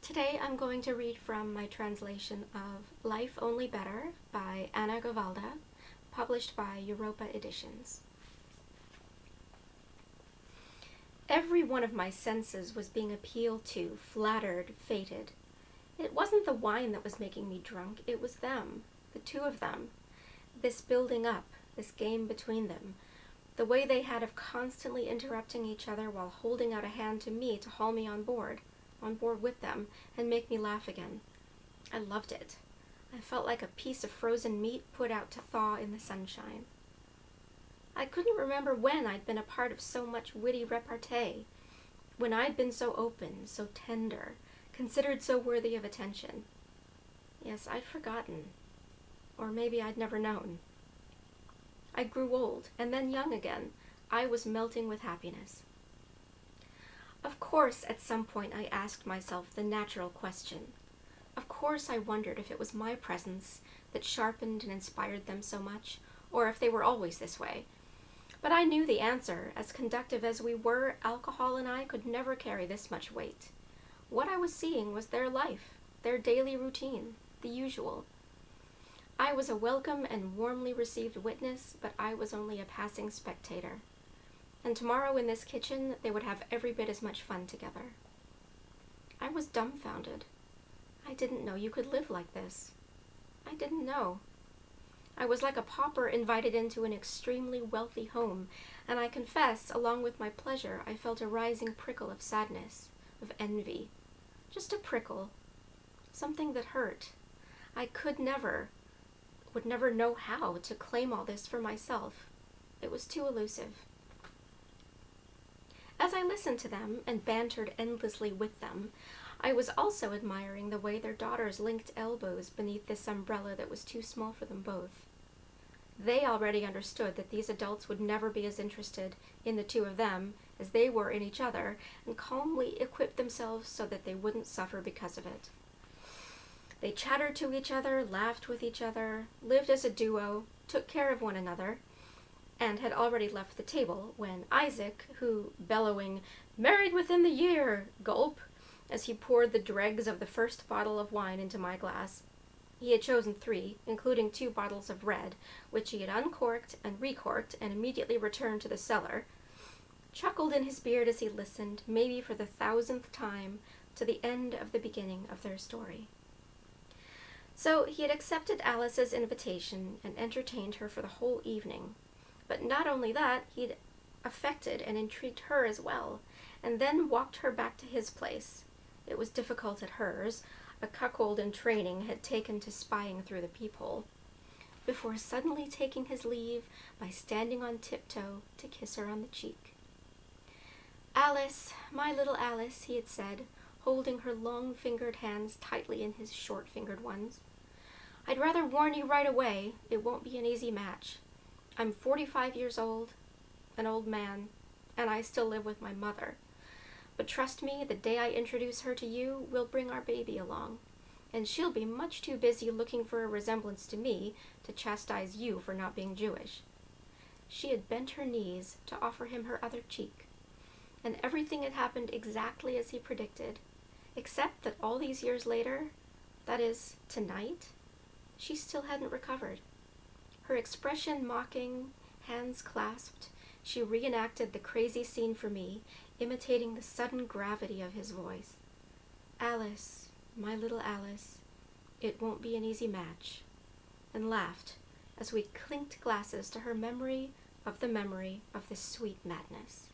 Today I'm going to read from my translation of Life Only Better by Anna Gavalda, published by Europa Editions. Every one of my senses was being appealed to, flattered, fated. It wasn't the wine that was making me drunk, it was them, the two of them. This building up, this game between them, the way they had of constantly interrupting each other while holding out a hand to me to haul me on board with them, and make me laugh again. I loved it. I felt like a piece of frozen meat put out to thaw in the sunshine. I couldn't remember when I'd been a part of so much witty repartee, when I'd been so open, so tender, considered so worthy of attention. Yes, I'd forgotten. Or maybe I'd never known. I grew old, and then young again. I was melting with happiness. Of course, at some point I asked myself the natural question. Of course I wondered if it was my presence that sharpened and inspired them so much, or if they were always this way. But I knew the answer. As conductive as we were, alcohol and I could never carry this much weight. What I was seeing was their life, their daily routine, the usual. I was a welcome and warmly received witness, but I was only a passing spectator. And tomorrow in this kitchen, they would have every bit as much fun together. I was dumbfounded. I didn't know you could live like this. I didn't know. I was like a pauper invited into an extremely wealthy home, and I confess, along with my pleasure, I felt a rising prickle of sadness, of envy. Just a prickle. Something that hurt. I would never know how to claim all this for myself. It was too elusive. As I listened to them and bantered endlessly with them, I was also admiring the way their daughters linked elbows beneath this umbrella that was too small for them both. They already understood that these adults would never be as interested in the two of them as they were in each other, and calmly equipped themselves so that they wouldn't suffer because of it. They chattered to each other, laughed with each other, lived as a duo, took care of one another, and had already left the table when Isaac, who, bellowing, "Married within the year," gulp, as he poured the dregs of the first bottle of wine into my glass. He had chosen 3, including 2 bottles of red, which he had uncorked and recorked and immediately returned to the cellar, chuckled in his beard as he listened, maybe for the 1000th time, to the end of the beginning of their story. So he had accepted Alice's invitation and entertained her for the whole evening. But not only that, he'd affected and intrigued her as well, and then walked her back to his place. It was difficult at hers. A cuckold in training had taken to spying through the peephole, before suddenly taking his leave by standing on tiptoe to kiss her on the cheek. "Alice, my little Alice," he had said, holding her long-fingered hands tightly in his short-fingered ones. "I'd rather warn you right away, it won't be an easy match. I'm 45 years old, an old man, and I still live with my mother. But trust me, the day I introduce her to you, we'll bring our baby along, and she'll be much too busy looking for a resemblance to me to chastise you for not being Jewish." She had bent her knees to offer him her other cheek, and everything had happened exactly as he predicted, except that all these years later, that is, tonight, she still hadn't recovered. Her expression mocking, hands clasped, she reenacted the crazy scene for me, imitating the sudden gravity of his voice. "Alice, my little Alice, it won't be an easy match," and laughed as we clinked glasses to her memory of this sweet madness.